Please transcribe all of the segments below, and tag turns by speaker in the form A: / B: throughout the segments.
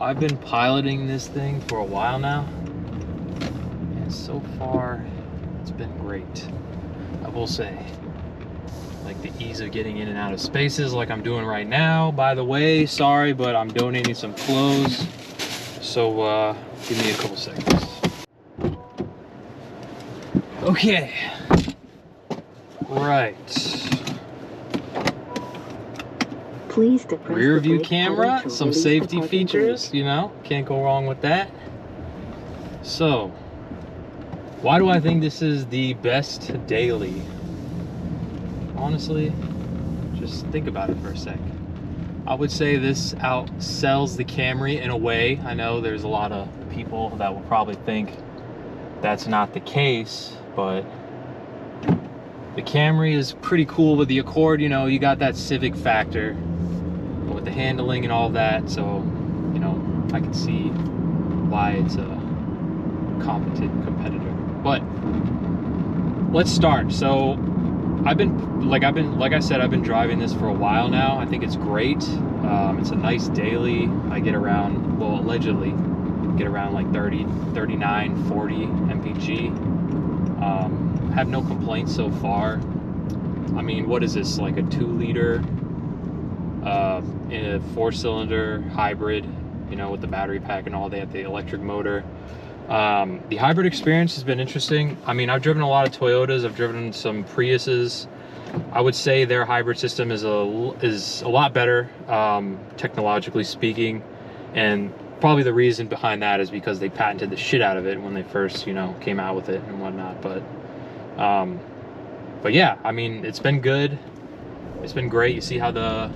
A: I've been piloting this thing for a while now, and so far it's been great. I will say, like the ease of getting in and out of spaces like I'm doing right now. By the way, sorry, but I'm donating some clothes, so give me a couple seconds. Okay, right.
B: Please depress
A: Rear
B: the
A: view
B: brake
A: camera,
B: pedal to
A: some
B: release
A: safety
B: the parking
A: features,
B: brake.
A: you know, can't go wrong with that. So, why do I think this is the best daily? Honestly, just think about it for a sec. I would say this outsells the Camry in a way. I know there's a lot of people that will probably think that's not the case, but the Camry is pretty cool with the Accord. You know, you got that civic factor with the handling and all that, so you know, I can see why it's a competent competitor. But let's start. So I've been like I said, I've been driving this for a while now. I think it's great. It's a nice daily. I get around, well, allegedly get around like 30, 39, 40 MPG. Have no complaints so far. I mean, what is this, like a 2-liter in a 4-cylinder hybrid, you know, with the battery pack and all that, the electric motor. The hybrid experience has been interesting. I mean, I've driven a lot of Toyotas, I've driven some Priuses. I would say their hybrid system is a lot better, technologically speaking, and probably the reason behind that is because they patented the shit out of it when they first, you know, came out with it and whatnot. But yeah, I mean, it's been good. It's been great. You see how the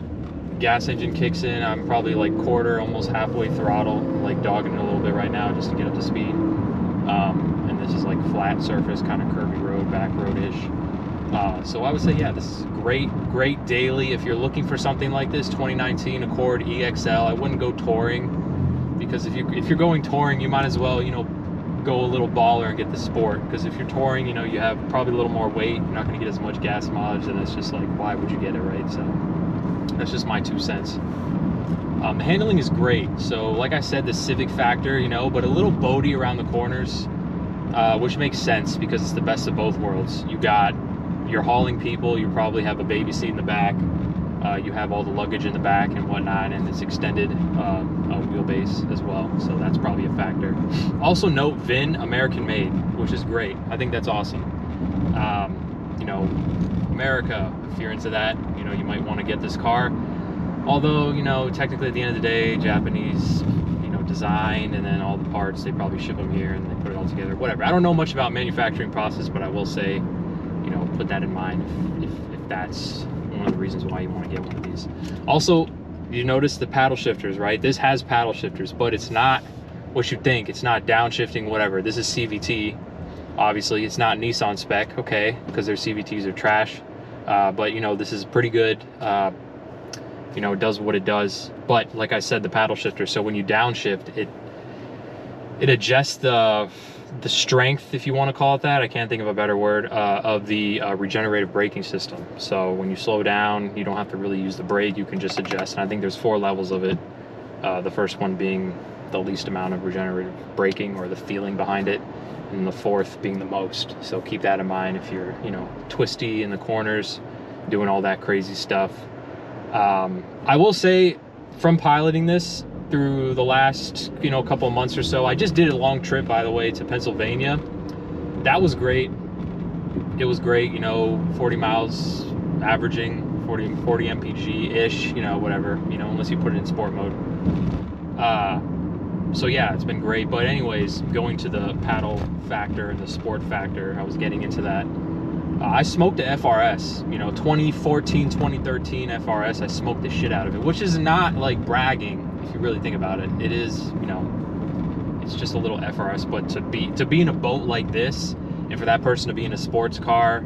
A: gas engine kicks in. I'm probably like quarter, almost halfway throttle, like dogging it a little bit right now just to get up to speed. And this is like flat surface, kind of curvy road, back road-ish. So I would say, yeah, this is great daily. If you're looking for something like this, 2019 Accord EXL, I wouldn't go touring, because if you're going touring, you might as well, you know, go a little baller and get the Sport, because if you're touring, you know, you have probably a little more weight, you're not going to get as much gas mileage, and it's just like, why would you get it, right? So that's just my 2 cents. The handling is great. So like I said, the civic factor, you know, but a little boaty around the corners, which makes sense because it's the best of both worlds. You're hauling people, you probably have a baby seat in the back, you have all the luggage in the back and whatnot, and it's extended wheelbase as well, so that's probably a factor. Also note VIN, American made, which is great. I think that's awesome. You know, America, if you're into that, you know, you might want to get this car. Although, you know, technically at the end of the day, Japanese, you know, design, and then all the parts, they probably ship them here and they put it all together, whatever. I don't know much about manufacturing process, but I will say, you know, put that in mind if that's one of the reasons why you want to get one of these. Also, you notice the paddle shifters, right? This has paddle shifters, but it's not what you think. It's not downshifting, whatever. This is CVT. Obviously, it's not Nissan spec, okay, because their CVTs are trash. But, you know, this is pretty good. You know, it does what it does. But like I said, the paddle shifter, so when you downshift, it adjusts the strength, if you want to call it that, I can't think of a better word, of the regenerative braking system. So when you slow down, you don't have to really use the brake, you can just adjust. And I think there's 4 levels of it. The first one being the least amount of regenerative braking, or the feeling behind it, and the 4th being the most. So keep that in mind if you're, you know, twisty in the corners, doing all that crazy stuff. I will say, from piloting this through the last, you know, couple of months or so, I just did a long trip, by the way, to Pennsylvania. That was great. It was great, you know, 40 miles averaging, 40 MPG-ish, you know, whatever, you know, unless you put it in sport mode. So yeah, it's been great. But anyways, going to the paddle factor and the sport factor, I was getting into that. I smoked the FRS, you know, 2014, 2013 FRS. I smoked the shit out of it, which is not like bragging if you really think about it. It is, you know, it's just a little FRS, but to be in a boat like this, and for that person to be in a sports car,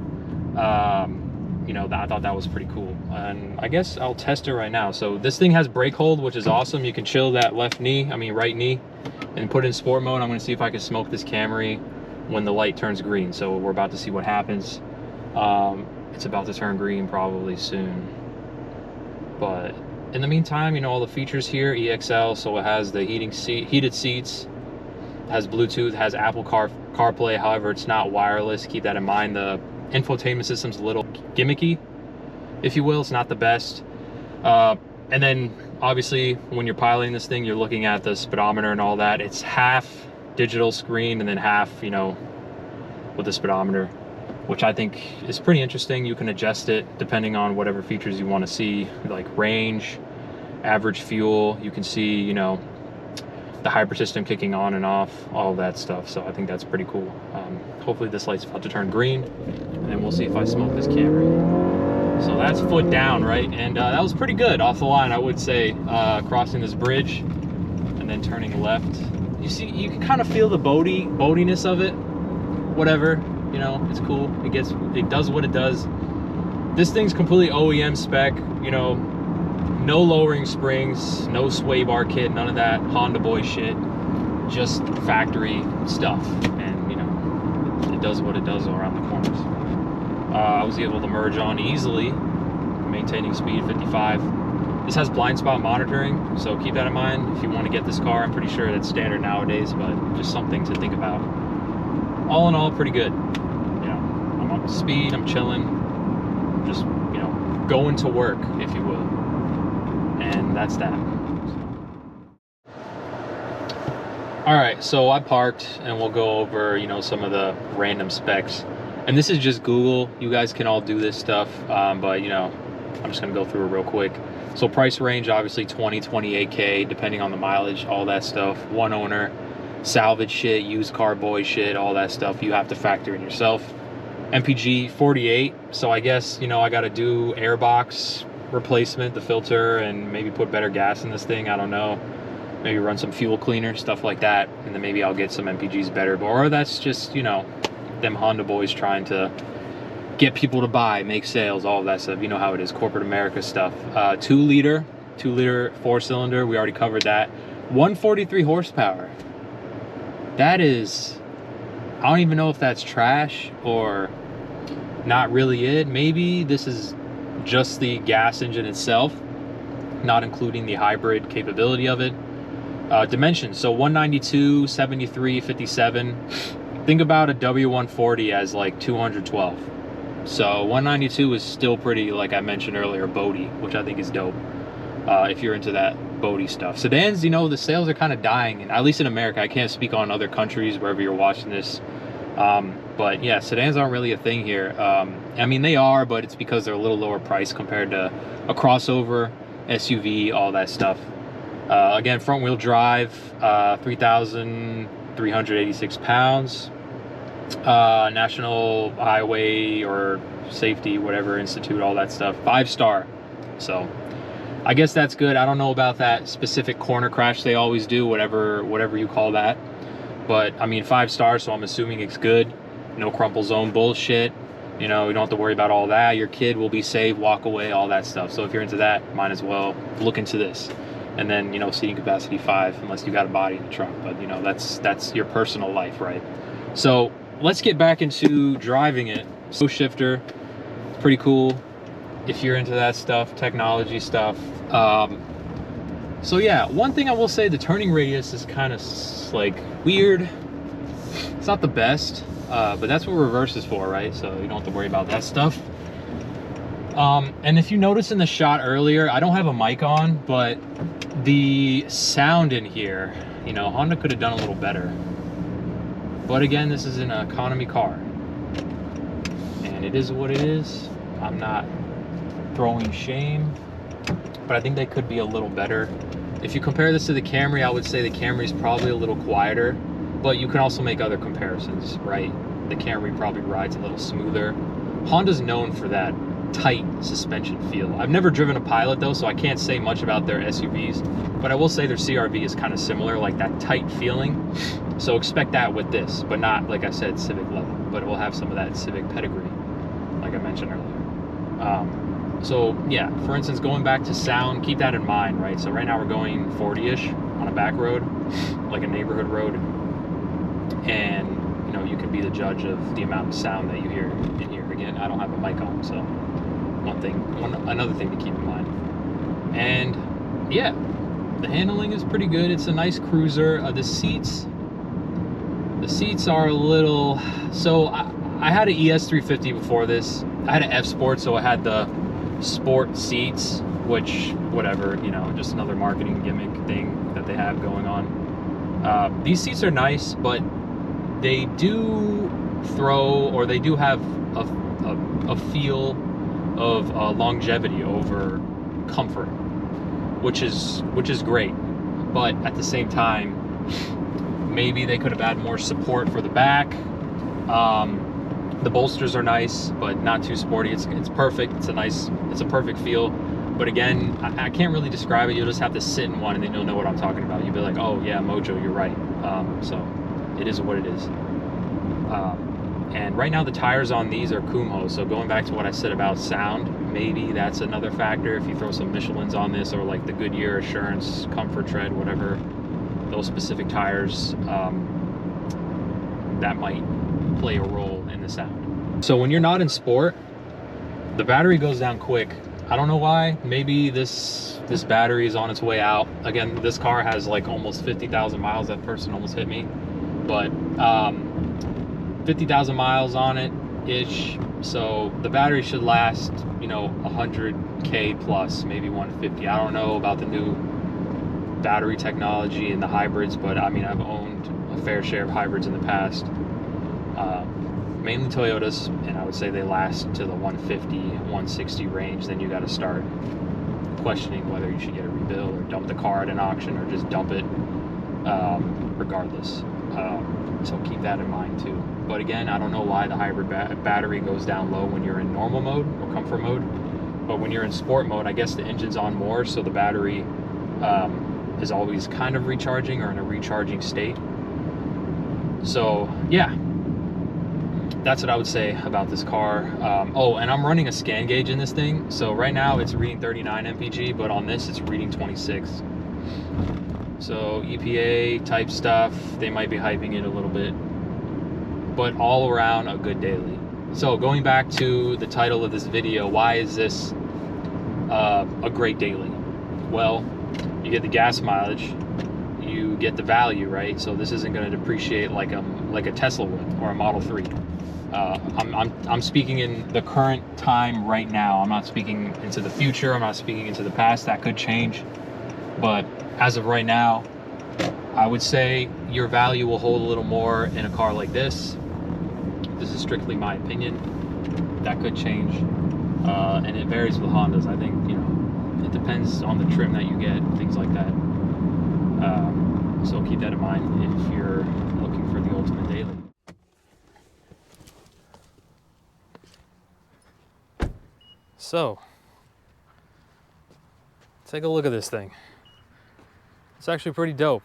A: you know, I thought that was pretty cool. And I guess I'll test it right now. So this thing has brake hold, which is awesome. You can chill that right knee, and put it in sport mode. I'm gonna see if I can smoke this Camry when the light turns green. So we're about to see what happens. It's about to turn green probably soon, but in the meantime, you know, all the features here, EXL, so it has the heated seats, has Bluetooth, has Apple CarPlay. However, it's not wireless. Keep that in mind. The infotainment system's a little gimmicky, if you will. It's not the best. And then obviously when you're piloting this thing, you're looking at the speedometer and all that. It's half digital screen and then half, you know, with the speedometer, which I think is pretty interesting. You can adjust it depending on whatever features you want to see, like range, average fuel. You can see, you know, the hyper system kicking on and off, all that stuff. So I think that's pretty cool. Hopefully this light's about to turn green, and then we'll see if I smoke this Camry. So that's foot down, right? And that was pretty good off the line, I would say, crossing this bridge and then turning left. You see, you can kind of feel the boatiness of it. Whatever, you know, it's cool. It does what it does. This thing's completely OEM spec, you know, no lowering springs, no sway bar kit, none of that Honda boy shit, just factory stuff. And, you know, it does what it does around the corners. I was able to merge on easily, maintaining speed 55. This has blind spot monitoring, so keep that in mind if you want to get this car. I'm pretty sure that's standard nowadays, but just something to think about. All in all, pretty good. You know, I'm on speed, I'm chilling, just, you know, going to work, if you will. And that's that. All right, so I parked and we'll go over, you know, some of the random specs. And this is just Google. You guys can all do this stuff, but, you know, I'm just gonna go through it real quick. So price range, obviously 28K, depending on the mileage, all that stuff. One owner, salvage shit, used car boy shit, all that stuff you have to factor in yourself. MPG 48, so I guess, you know, I gotta do airbox replacement, the filter, and maybe put better gas in this thing. I don't know, maybe run some fuel cleaner, stuff like that, and then maybe I'll get some MPGs better. Or that's just, you know, them Honda boys trying to get people to buy, make sales, all of that stuff. You know how it is, corporate America stuff. 2 liter 4-cylinder, we already covered that. 143 horsepower. That is, I don't even know if that's trash or not really it. Maybe this is just the gas engine itself, not including the hybrid capability of it. Dimensions, so 192, 73, 57. Think about a W140 as like 212. So 192 is still pretty, like I mentioned earlier, boaty, which I think is dope if you're into that boaty stuff. Sedans, you know, the sales are kind of dying, and at least in America. I can't speak on other countries wherever you're watching this. But yeah, sedans aren't really a thing here. I mean, they are, but it's because they're a little lower price compared to a crossover, SUV, all that stuff. Again, front wheel drive, 3,386 pounds. National Highway or Safety, whatever institute, all that stuff, 5-star. So I guess that's good. I don't know about that specific corner crash they always do, whatever you call that, but I mean 5 stars, so I'm assuming it's good. No crumple zone bullshit, you know, you don't have to worry about all that. Your kid will be safe, walk away, all that stuff. So if you're into that, might as well look into this. And then, you know, seating capacity 5, unless you got a body in the trunk, but you know, that's your personal life, right? So let's get back into driving it. Slow shifter, pretty cool if you're into that stuff, technology stuff. So yeah, one thing I will say, the turning radius is kind of like weird. It's not the best, but that's what reverse is for, right? So you don't have to worry about that stuff. And if you notice in the shot earlier, I don't have a mic on, but the sound in here, you know, Honda could have done a little better. But again, this is an economy car, and it is what it is. I'm not throwing shame, but I think they could be a little better. If you compare this to the Camry, I would say the Camry is probably a little quieter, but you can also make other comparisons, right? The Camry probably rides a little smoother. Honda's known for that tight suspension feel. I've never driven a Pilot though, so I can't say much about their SUVs, but I will say their CR-V is kind of similar, like that tight feeling. So expect that with this, but not, like I said, Civic level, but it will have some of that Civic pedigree, like I mentioned earlier. So yeah, for instance, going back to sound, keep that in mind, right? So right now we're going 40-ish on a back road, like a neighborhood road, and you know, you can be the judge of the amount of sound that you hear in here. Again, I don't have a mic on, so another thing to keep in mind. And yeah, the handling is pretty good. It's a nice cruiser. The seats are a little, so I had an ES350 before this. I had an F Sport, so I had the sport seats, which, whatever, you know, just another marketing gimmick thing that they have going on. These seats are nice, but they do they do have a feel of longevity over comfort, which is great. But at the same time, maybe they could have had more support for the back. The bolsters are nice, but not too sporty. It's perfect. It's a perfect feel. But again, I can't really describe it. You'll just have to sit in one and then you'll know what I'm talking about. You'll be like, oh yeah, Mojo, you're right. So it is what it is. And right now the tires on these are Kumho. So going back to what I said about sound, maybe that's another factor. If you throw some Michelins on this, or like the Goodyear Assurance Comfort Tread, whatever, those specific tires, that might play a role in the sound. So when you're not in sport, the battery goes down quick. I don't know why. Maybe this battery is on its way out. Again, this car has like almost 50,000 miles. That person almost hit me. But 50,000 miles on it ish. So the battery should last, you know, 100K plus, maybe 150. I don't know about the new battery technology and the hybrids, but I mean, I've owned a fair share of hybrids in the past. Mainly Toyotas, and I would say they last to the 150, 160 range. Then you got to start questioning whether you should get a rebuild or dump the car at an auction or just dump it, regardless. So keep that in mind too. But again, I don't know why the hybrid battery goes down low when you're in normal mode or comfort mode, but when you're in sport mode, I guess the engine's on more, so the battery is always kind of recharging or in a recharging state. So yeah, that's what I would say about this car. Oh, and I'm running a scan gauge in this thing. So right now it's reading 39 MPG, but on this it's reading 26. So EPA type stuff, they might be hyping it a little bit, but all around a good daily. So going back to the title of this video, why is this a great daily? Well, you get the gas mileage, you get the value, right? So this isn't going to depreciate like a Tesla would or a Model 3. I'm speaking in the current time right now. I'm not speaking into the future. I'm not speaking into the past. That could change. But as of right now, I would say your value will hold a little more in a car like this. This is strictly my opinion. That could change. And it varies with Hondas. I think, you know, it depends on the trim that you get, things like that. So keep that in mind if you're looking for the ultimate daily. So, take a look at this thing. It's actually pretty dope.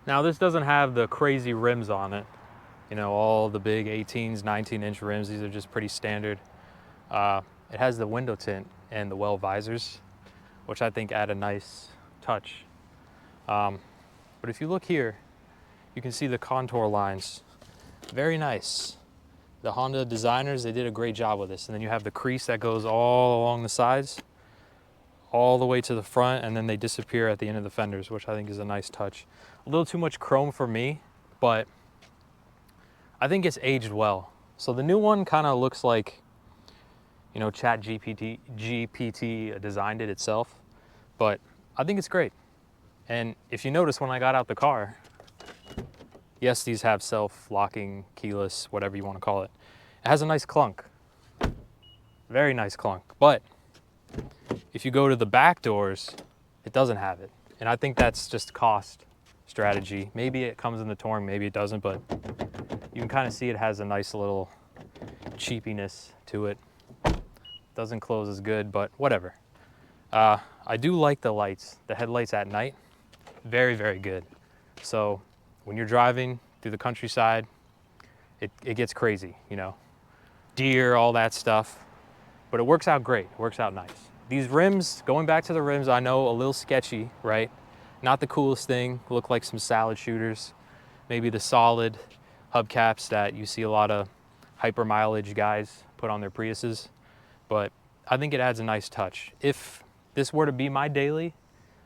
A: Now this doesn't have the crazy rims on it. You know, all the big 18s, 19-inch rims. These are just pretty standard. It has the window tint and the well visors, which I think add a nice touch. But if you look here, you can see the contour lines. Very nice. The Honda designers, they did a great job with this. And then you have the crease that goes all along the sides, all the way to the front, and then they disappear at the end of the fenders, which I think is a nice touch. A little too much chrome for me, but I think it's aged well. So the new one kind of looks like, you know, GPT designed it itself, but I think it's great. And if you notice when I got out the car, yes, these have self-locking, keyless, whatever you want to call it. It has a nice clunk, very nice clunk. But if you go to the back doors, it doesn't have it. And I think that's just cost strategy. Maybe it comes in the Touring, maybe it doesn't, but you can kind of see it has a nice little cheapiness to it. Doesn't close as good, but whatever. I do like the lights, the headlights at night. Very, very good. So when you're driving through the countryside, it gets crazy, you know, deer, all that stuff, but it works out great. It works out nice. These rims, going back to the rims, I know a little sketchy, right? Not the coolest thing, look like some salad shooters. Maybe the solid hubcaps that you see a lot of hyper mileage guys put on their Priuses. But I think it adds a nice touch. If this were to be my daily,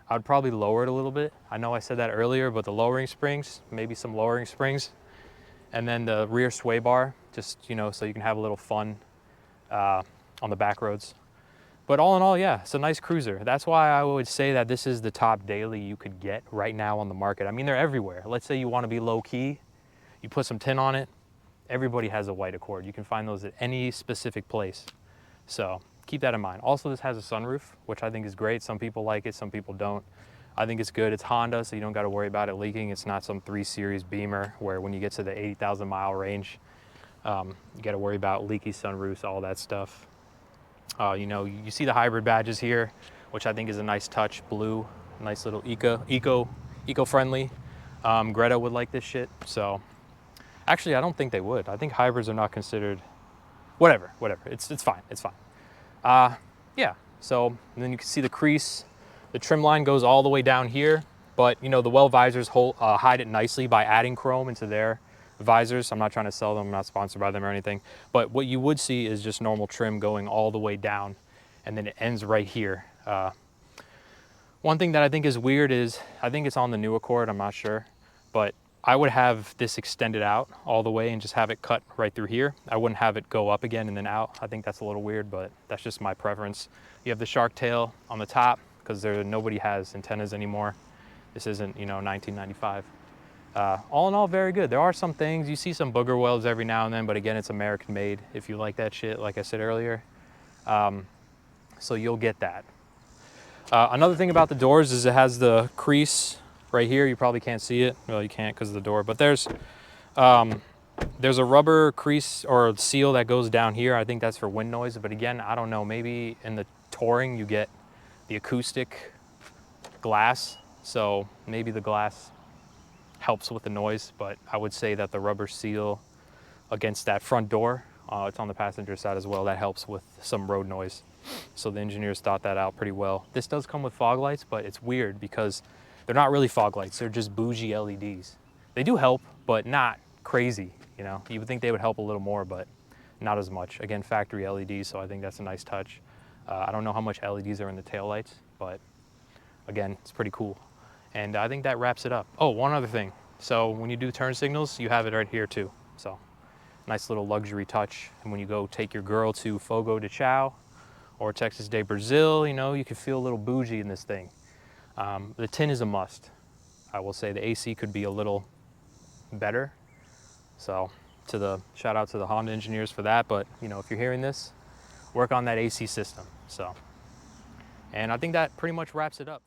A: I would probably lower it a little bit. I know I said that earlier, but the lowering springs, maybe some lowering springs, and then the rear sway bar, just, you know, so you can have a little fun on the back roads. But all in all, yeah, it's a nice cruiser. That's why I would say that this is the top daily you could get right now on the market. I mean, they're everywhere. Let's say you want to be low key, you put some tin on it, everybody has a white Accord. You can find those at any specific place. So keep that in mind. Also, this has a sunroof, which I think is great. Some people like it, some people don't. I think it's good. It's Honda, so you don't got to worry about it leaking. It's not some 3 Series Beamer where when you get to the 80,000 mile range, you got to worry about leaky sunroofs, all that stuff. You know, you see the hybrid badges here, which I think is a nice touch. Blue, nice little eco-friendly. Greta would like this shit. So actually, I don't think they would. I think hybrids are not considered. Whatever. It's fine. It's fine. Yeah. So then you can see the crease. The trim line goes all the way down here, but you know the well visors hide it nicely by adding chrome into their visors. I'm not trying to sell them, I'm not sponsored by them or anything, but what you would see is just normal trim going all the way down, and then it ends right here. One thing that I think is weird is, I think it's on the new Accord, I'm not sure, but I would have this extended out all the way and just have it cut right through here. I wouldn't have it go up again and then out. I think that's a little weird, but that's just my preference. You have the shark tail on the top because nobody has antennas anymore. This isn't, you know, 1995. All in all, very good. There are some things, you see some booger welds every now and then, but again, it's American made if you like that shit, like I said earlier. So you'll get that. Another thing about the doors is it has the crease right here. You probably can't see it. Well, you can't because of the door, but there's a rubber crease or seal that goes down here. I think that's for wind noise, but again, I don't know. Maybe in the touring you get the acoustic glass, so maybe the glass helps with the noise, but I would say that the rubber seal against that front door, it's on the passenger side as well, that helps with some road noise. So the engineers thought that out pretty well. This does come with fog lights, but it's weird because they're not really fog lights, they're just bougie LEDs. They do help, but not crazy, you know? You would think they would help a little more, but not as much. Again, factory LEDs, so I think that's a nice touch. I don't know how much LEDs are in the taillights, but again, it's pretty cool. And I think that wraps it up. Oh, one other thing. So when you do turn signals, you have it right here too. So nice little luxury touch. And when you go take your girl to Fogo de Chao or Texas de Brazil, you know, you can feel a little bougie in this thing. The tin is a must. I will say the AC could be a little better. So shout out to the Honda engineers for that. But you know, if you're hearing this, work on that AC system. So, and I think that pretty much wraps it up.